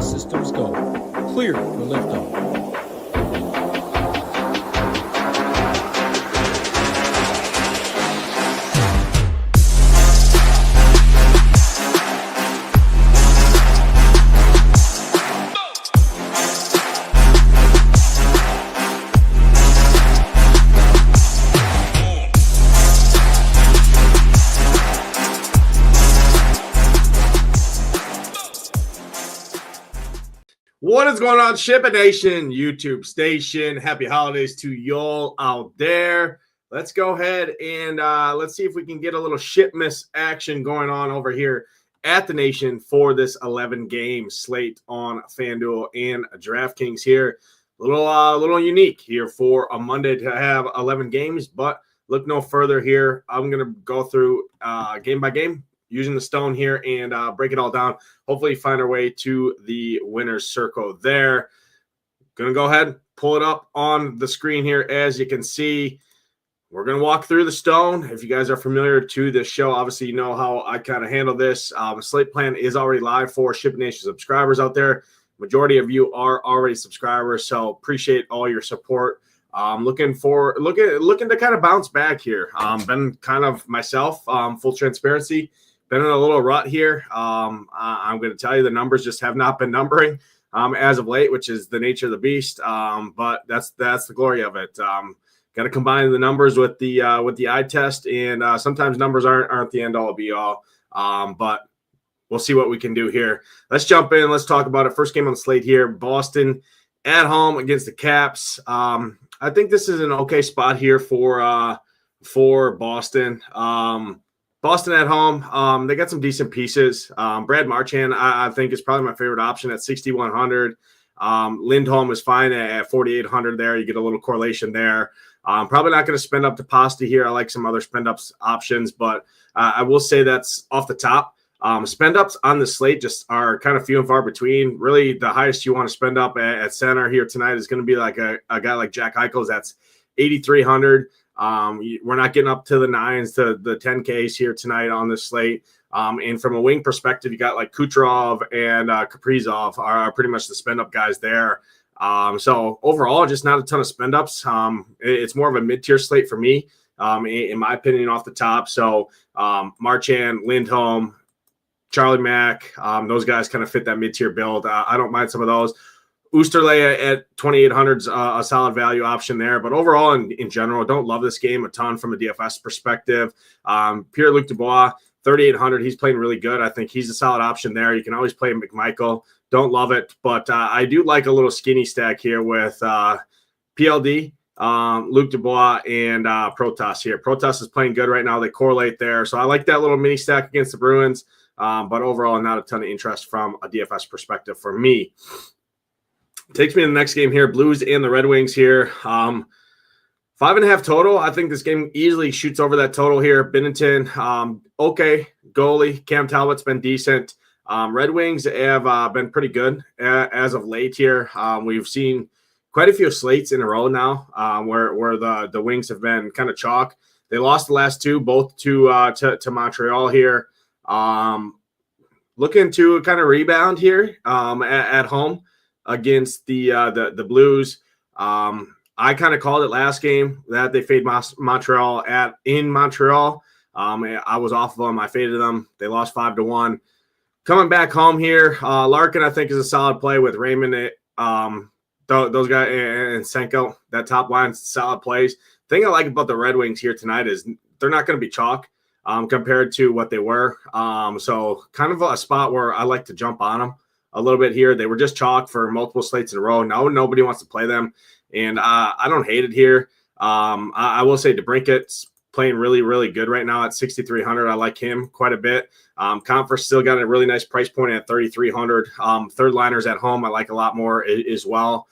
systems go. Clear for liftoff. What is going on, SHIPIT Nation, YouTube station? Happy holidays to y'all out there. Let's go ahead and let's see if we can get a little shipmas action going on over here at the Nation for this 11-game slate on FanDuel and DraftKings here. A little unique here for a Monday to have 11 games, but look no further here. I'm going to go through game by game, using the stone here and break it all down. Hopefully find our way to the winner's circle there. Going to go ahead, pull it up on the screen here. As you can see, we're going to walk through the stone. If you guys are familiar to this show, obviously you know how I kind of handle this. Slate plan is already live for SHIPIT Nation subscribers out there. Majority of you are already subscribers, so appreciate all your support. Looking to kind of bounce back here. Been kind of myself, full transparency. Been in a little rut here. I'm going to tell you the numbers just have not been numbering as of late, which is the nature of the beast. But that's the glory of it. Got to combine the numbers with the eye test, and sometimes numbers aren't the end all be all. But we'll see what we can do here. Let's jump in. Let's talk about it. First game on the slate here: Boston at home against the Caps. I think this is an okay spot here for Boston. Boston at home, they got some decent pieces. Brad Marchand, I think, is probably my favorite option at 6,100. Lindholm is fine at 4,800 there. You get a little correlation there. Probably not going to spend up to Pasta here. I like some other spend-ups options, but I will say that's off the top. Spend-ups on the slate just are kind of few and far between. Really, the highest you want to spend up at center here tonight is going to be like a guy like Jack Eichel. That's 8,300. We're not getting up to the 9s to the 10Ks here tonight on this slate. And from a wing perspective, you got like Kucherov and Kaprizov are pretty much the spend-up guys there. So overall, just not a ton of spend-ups. It's more of a mid-tier slate for me, in my opinion, off the top. So Marchand, Lindholm, Charlie Mack, those guys kind of fit that mid-tier build. I don't mind some of those. Oosterley at 2,800 is a solid value option there. But overall, in general, don't love this game a ton from a DFS perspective. Pierre-Luc Dubois, 3,800. He's playing really good. I think he's a solid option there. You can always play McMichael. Don't love it. But I do like a little skinny stack here with PLD, Luc Dubois, and Protas here. Protas is playing good right now. They correlate there. So I like that little mini stack against the Bruins. But overall, not a ton of interest from a DFS perspective for me. Takes me to the next game here, Blues and the Red Wings here. 5.5 total. I think this game easily shoots over that total here. Binnington, okay. Goalie, Cam Talbot's been decent. Red Wings have been pretty good as of late here. We've seen quite a few slates in a row now where the Wings have been kind of chalk. They lost the last two, both to Montreal here. Looking to kind of rebound here at home against the Blues. I kind of called it last game that they fade Montreal in Montreal. I was off of them. I faded them. They lost 5-1. Coming back home here, Larkin I think is a solid play with Raymond. Those guys and Senko, that top line, solid plays. The thing I like about the Red Wings here tonight is they're not going to be chalk compared to what they were. So kind of a spot where I like to jump on them a little bit here. They were just chalk for multiple slates in a row. Now nobody wants to play them, and I don't hate it here. I will say DeBrinket's playing really, really good right now at 6,300. I like him quite a bit. Comfort still got a really nice price point at 3,300. Third liners at home I like a lot more as well.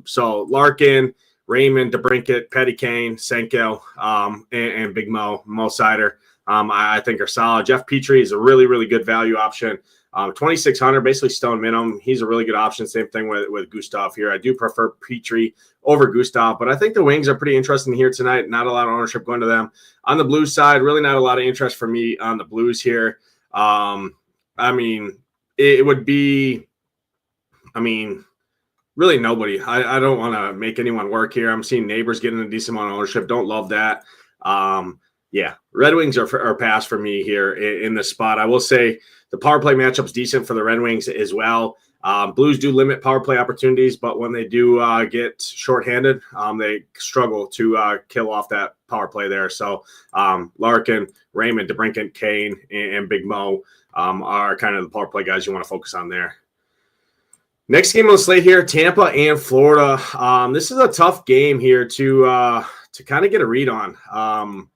So Larkin, Raymond, DeBrinket, Petty Kane, Senko, and Big Mo Seider, I think are solid. Jeff Petrie is a really, really good value option. 2,600, basically stone minimum. He's a really good option. Same thing with Gustav here. I do prefer Petrie over Gustav, but I think the Wings are pretty interesting here tonight. Not a lot of ownership going to them. On the Blues side, really not a lot of interest for me on the Blues here. I mean, it would be I mean, really nobody. I don't want to make anyone work here. I'm seeing Neighbors getting a decent amount of ownership. Don't love that. Yeah, Red Wings are pass for me here in this spot. I will say the power play matchup's decent for the Red Wings as well. Blues do limit power play opportunities, but when they do get shorthanded, they struggle to kill off that power play there. So Larkin, Raymond, DeBrincat, Kane, and Big Mo are kind of the power play guys you want to focus on there. Next game on the slate here, Tampa and Florida. This is a tough game here to kind of get a read on.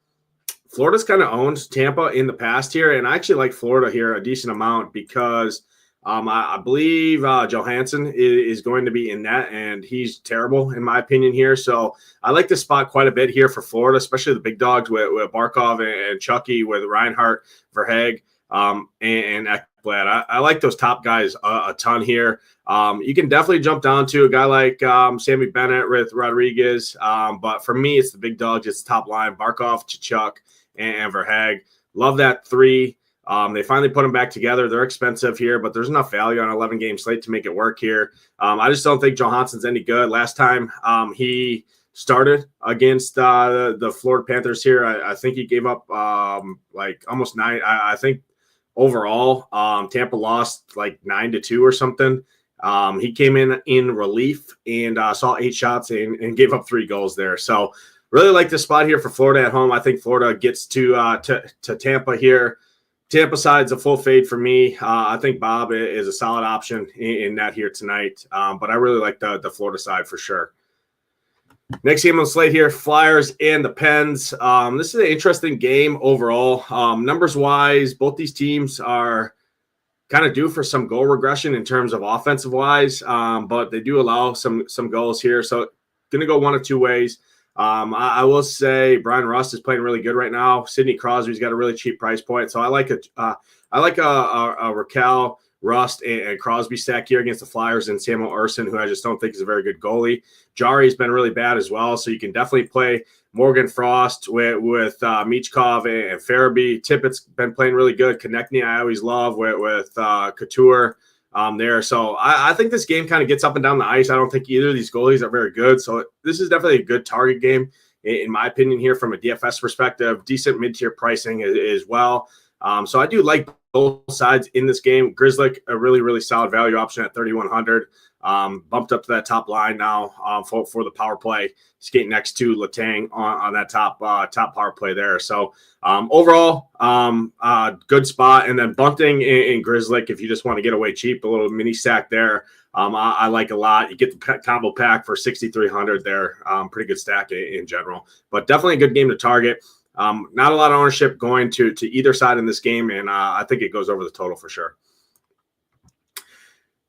Florida's kind of owned Tampa in the past here, and I actually like Florida here a decent amount because I believe Joe Hanson is going to be in net, and he's terrible in my opinion here. So I like this spot quite a bit here for Florida, especially the big dogs with Barkov and Chucky, with Reinhart, Verhaeghe, and Ekblad. I like those top guys a ton here. You can definitely jump down to a guy like Sammy Bennett with Rodriguez, but for me, it's the big dogs. It's top line, Barkov, Tkachuk, and Verhaeghe. Love that three. They finally put them back together. They're expensive here, but there's enough value on an 11-game slate to make it work here. I just don't think Johansson's any good. Last time he started against the Florida Panthers here, I think he gave up like almost 9. I think overall Tampa lost like 9-2 or something. He came in relief and saw 8 shots and gave up 3 goals there. So really like this spot here for Florida at home. I think Florida gets to Tampa here. Tampa side's a full fade for me. I think Bob is a solid option in that here tonight, but I really like the Florida side for sure. Next game on the slate here, Flyers and the Pens. This is an interesting game overall. Numbers-wise, both these teams are kind of due for some goal regression in terms of offensive-wise, but they do allow some goals here. So going to go one of two ways. I will say Brian Rust is playing really good right now. Sidney Crosby's got a really cheap price point, so I like a Raquel, Rust, and Crosby stack here against the Flyers and Samuel Ersson, who I just don't think is a very good goalie. Jari's been really bad as well, so you can definitely play Morgan Frost with Michkov and Farabee. Tippett's been playing really good. Konechny I always love with Couture there. So I think this game kind of gets up and down the ice. I don't think either of these goalies are very good. So this is definitely a good target game, in my opinion, here from a DFS perspective. Decent mid-tier pricing as well. So I do like both sides in this game. Grizzly, a really, really solid value option at 3,100. Bumped up to that top line now for the power play. Skating next to Letang on that top power play there. So overall, good spot. And then Bunting in Grizzly, if you just want to get away cheap, a little mini stack there. I like a lot. You get the combo pack for 6,300 there. Pretty good stack in general, but definitely a good game to target. Not a lot of ownership going to either side in this game, and I think it goes over the total for sure.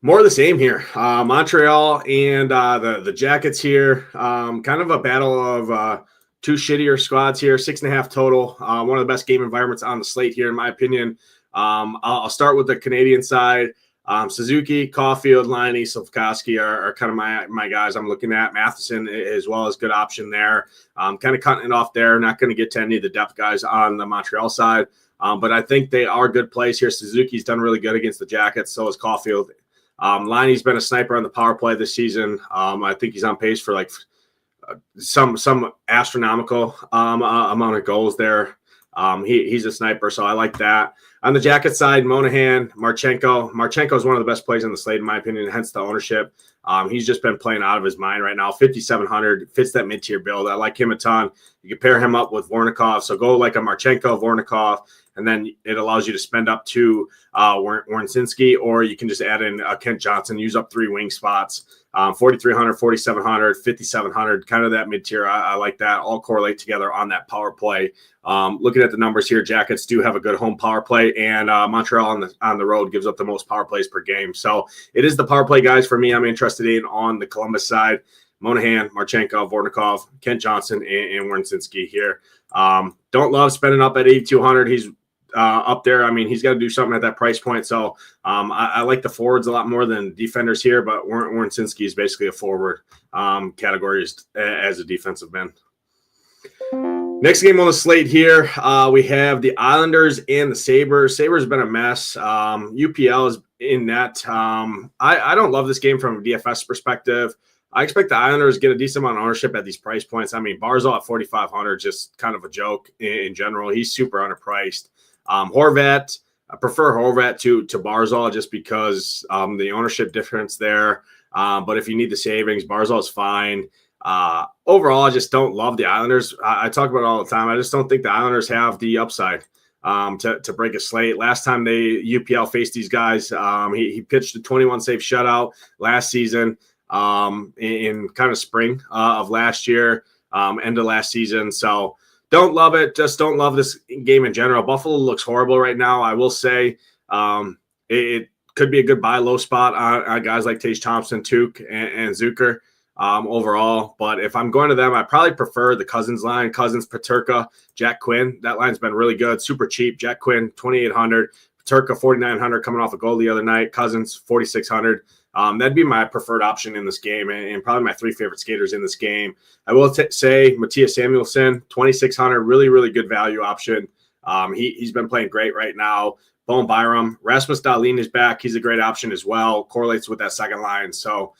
More of the same here. Montreal and the Jackets here. Kind of a battle of two shittier squads here. 6.5 total. One of the best game environments on the slate here, in my opinion. I'll start with the Canadian side. Suzuki, Caulfield, Laine, Slafkovsky are kind of my guys I'm looking at. Matheson as well as good option there. Kind of cutting it off there. Not going to get to any of the depth guys on the Montreal side. But I think they are good plays here. Suzuki's done really good against the Jackets. So is Caulfield. Liney's been a sniper on the power play this season. I think he's on pace for like some astronomical amount of goals there. He's a sniper, so I like that. On the Jacket side, Monahan, Marchenko. Marchenko is one of the best plays on the slate, in my opinion, hence the ownership. He's just been playing out of his mind right now. 5,700, fits that mid-tier build. I like him a ton. You can pair him up with Vornikov. So go like a Marchenko, Vornikov, and then it allows you to spend up to Werensinski, or you can just add in Kent Johnson, use up 3 wing spots. 4,300, 4,700, 5,700, kind of that mid-tier. I like that. All correlate together on that power play. Looking at the numbers here, Jackets do have a good home power play, and Montreal on the road gives up the most power plays per game. So it is the power play guys for me I'm interested in on the Columbus side. Monahan, Marchenko, Vornikov, Kent Johnson, and Werensinski here. Don't love spending up at 8,200. He's up there. I mean, he's got to do something at that price point. So I like the forwards a lot more than defenders here, but Werensinski is basically a forward category as a defensive man. Next game on the slate here, we have the Islanders and the Sabres. Sabres have been a mess. UPL is in net. I don't love this game from a DFS perspective. I expect the Islanders to get a decent amount of ownership at these price points. I mean, Barzal at 4,500, just kind of a joke in general. He's super underpriced. Horvat, I prefer Horvat to Barzal just because the ownership difference there. But if you need the savings, Barzal is fine. Overall, I just don't love the Islanders. I talk about it all the time. I just don't think the Islanders have the upside to break a slate. Last time UPL faced these guys, he pitched a 21 save shutout last season in kind of spring of last year, end of last season. So don't love it. Just don't love this game in general. Buffalo looks horrible right now. I will say it could be a good buy low spot on guys like Tage Thompson, Tuch, and Zucker. Overall, but if I'm going to them, I probably prefer the Cousins line. Cousins, Peterka, Jack Quinn. That line's been really good, super cheap. Jack Quinn, 2,800. Peterka, 4,900, coming off a goal the other night. Cousins, 4,600. That'd be my preferred option in this game, and probably my three favorite skaters in this game. I will say Matthias Samuelsson, 2,600, really, really good value option. He's been playing great right now. Bowen Byram, Rasmus Dahlin is back. He's a great option as well. Correlates with that second line. So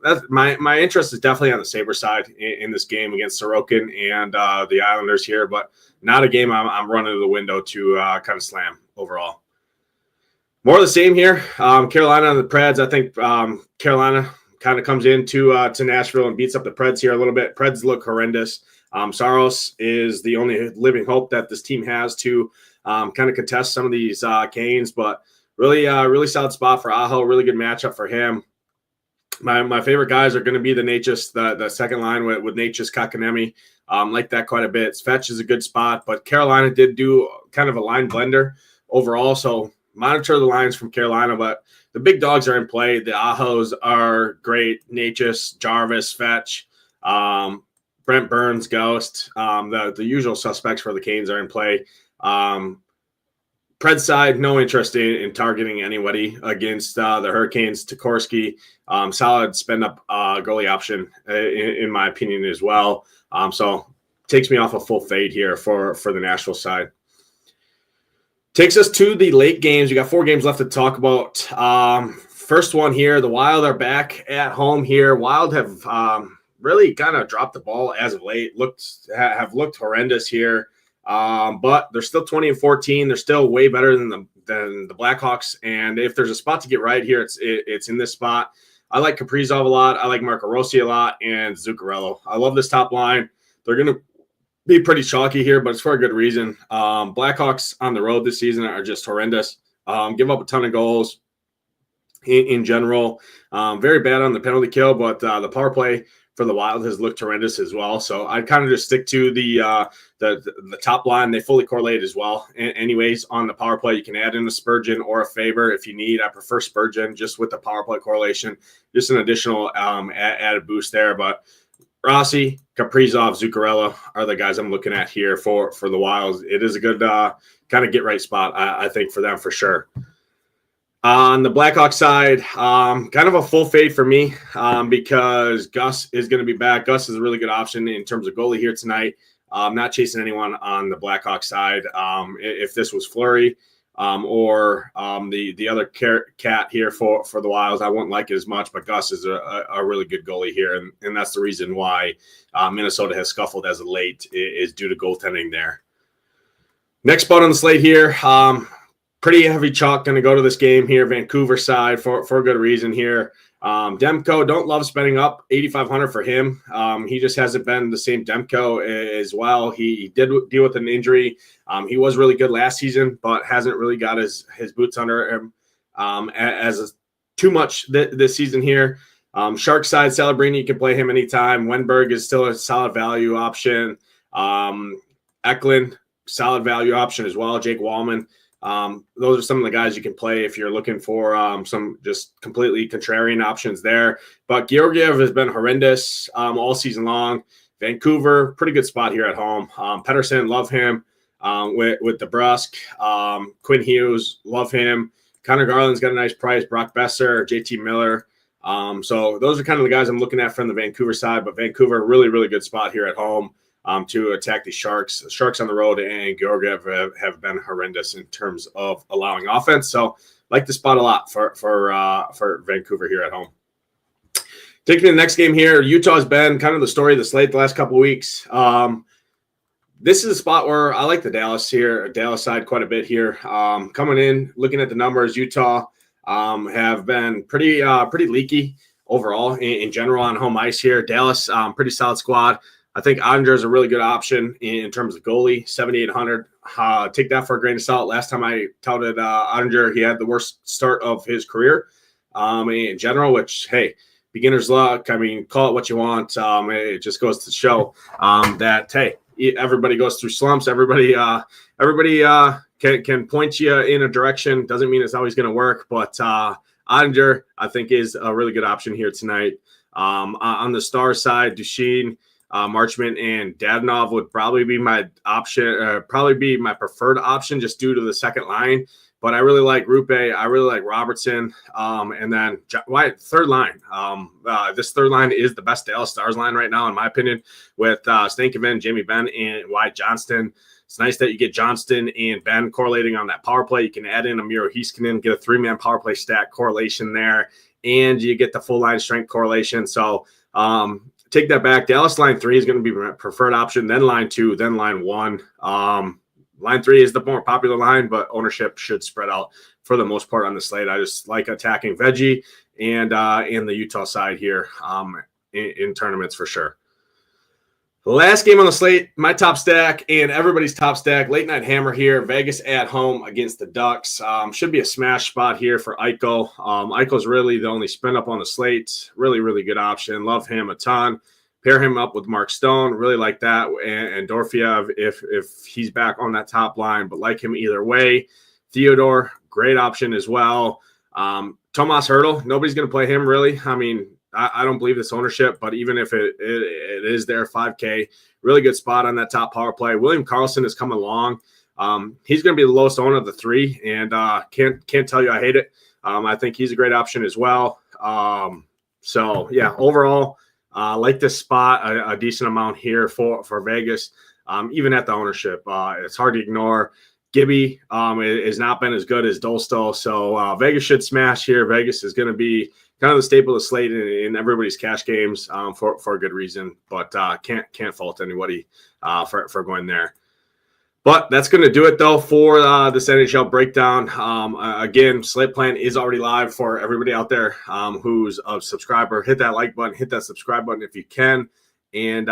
that's my interest is definitely on the Sabres side in this game against Sorokin and the Islanders here, but not a game I'm running to the window to kind of slam overall. More of the same here. Carolina and the Preds. I think Carolina kind of comes into to Nashville and beats up the Preds here a little bit. Preds look horrendous. Saros is the only living hope that this team has to kind of contest some of these Canes, but really solid spot for Aho. Really good matchup for him. My favorite guys are going to be the Natchez, the second line with Natchez, Kakanemi. Like that quite a bit. Fetch is a good spot, but Carolina did do kind of a line blender overall, so monitor the lines from Carolina, but the big dogs are in play. The Ahos are great. Natchez, Jarvis, Fetch, Brent Burns, Ghost. The usual suspects for the Canes are in play. Pred side, no interest in targeting anybody against the Hurricanes. Sikorsky, solid spend up goalie option in my opinion as well. So takes me off a full fade here for the Nashville side. Takes us to the late games. We got 4 games left to talk about. First one here, the Wild are back at home here. Wild have really kind of dropped the ball as of late. Have looked horrendous here. But they're still 20-14. They're still way better than the Blackhawks. And if there's a spot to get right here, it's in this spot. I like Kaprizov a lot. I like Marco Rossi a lot, and Zuccarello. I love this top line. They're going to be pretty chalky here, but it's for a good reason. Blackhawks on the road this season are just horrendous. Give up a ton of goals in general. Very bad on the penalty kill, but the power play for the Wild has looked horrendous as well. So I'd kind of just stick to the top line. They fully correlate as well. Anyways, on the power play, you can add in a Spurgeon or a Faber if you need. I prefer Spurgeon just with the power play correlation. Just an additional added boost there. But Rossi, Kaprizov, Zuccarello are the guys I'm looking at here for the Wild. It is a good kind of get right spot, I think, for them for sure. On the Blackhawks side, kind of a full fade for me because Gus is going to be back. Gus is a really good option in terms of goalie here tonight. Not chasing anyone on the Blackhawks side. If this was Fleury or the other cat here for the Wilds, I wouldn't like it as much, but Gus is a really good goalie here, and that's the reason why Minnesota has scuffled as of late is due to goaltending there. Next spot on the slate here, pretty heavy chalk going to go to this game here, Vancouver side for a good reason here. Demko, don't love spending up 8,500 for him. He just hasn't been the same Demko as well. He did deal with an injury. He was really good last season, but hasn't really got his boots under him as too much this season here. Shark side, Celebrini, you can play him anytime. Wenberg is still a solid value option. Eklund, solid value option as well. Jake Wallman. Those are some of the guys you can play if you're looking for some just completely contrarian options there. But Georgiev has been horrendous all season long. Vancouver, pretty good spot here at home. Pettersson, love him with DeBrusque. Quinn Hughes, love him. Connor Garland's got a nice price. Brock Besser, JT Miller. So those are kind of the guys I'm looking at from the Vancouver side. But Vancouver, really, really good spot here at home. to attack the Sharks. The Sharks on the road and Georgiev have been horrendous in terms of allowing offense. So like the spot a lot for Vancouver here at home. Taking to the next game here, Utah's been kind of the story of the slate the last couple of weeks. This is a spot where I like the Dallas side quite a bit here. Coming in, looking at the numbers, Utah have been pretty leaky overall in general on home ice here. Dallas, pretty solid squad. I think Ottinger is a really good option in terms of goalie, 7,800. Take that for a grain of salt. Last time I touted Ottinger, he had the worst start of his career in general, which, hey, beginner's luck. I mean, call it what you want. It just goes to show that, hey, everybody goes through slumps. Everybody can point you in a direction. Doesn't mean it's always going to work, but Ottinger, I think, is a really good option here tonight. On the star side, Duchesne, Marchment, and Dadonov would probably be my option, probably be my preferred option just due to the second line. But I really like Rupe. I really like Robertson. And then third line. This third line is the best Dallas Stars line right now, in my opinion, with Stankoven, Jamie Benn, and Wyatt Johnston. It's nice that you get Johnston and Ben correlating on that power play. You can add in a Miro Heiskanen, get a 3-man power play stat correlation there, and you get the full line strength correlation. So take that back. Dallas line 3 is going to be my preferred option, then line 2, then line 1. Line 3 is the more popular line, but ownership should spread out for the most part on the slate. I just like attacking Veggie and in the Utah side here in tournaments for sure. The last game on the slate, my top stack and everybody's top stack, late night hammer here. Vegas at home against the Ducks. Should be a smash spot here for Eichel. Eichel's really the only spin up on the slate. Really, really good option. Love him a ton. Pair him up with Mark Stone. Really like that. And Dorfiev if he's back on that top line, but like him either way. Theodore, great option as well. Tomas Hertl, nobody's going to play him really. I mean, I don't believe this ownership, but even if it is there, 5K, really good spot on that top power play. William Karlsson has come along. He's going to be the lowest owner of the 3, and can't tell you I hate it. I think he's a great option as well. So, yeah, overall, like this spot a decent amount here for Vegas, even at the ownership. It's hard to ignore. Gibby has not been as good as Dolstall, so Vegas should smash here. Vegas is going to be kind of the staple of the slate in everybody's cash games for a good reason, but can't fault anybody for going there. But that's going to do it, though, for this NHL breakdown. Again, slate plan is already live for everybody out there who's a subscriber. Hit that like button, hit that subscribe button if you can. And,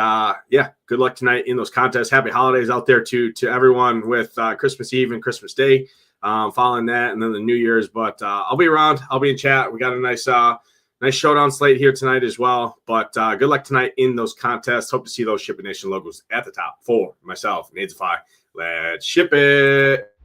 yeah, good luck tonight in those contests. Happy holidays out there to everyone with Christmas Eve and Christmas Day. Following that, and then the New Year's. But I'll be around. I'll be in chat. We got a nice showdown slate here tonight as well. But good luck tonight in those contests. Hope to see those SHIPIT Nation logos at the top for myself, Nadesify. Let's ship it.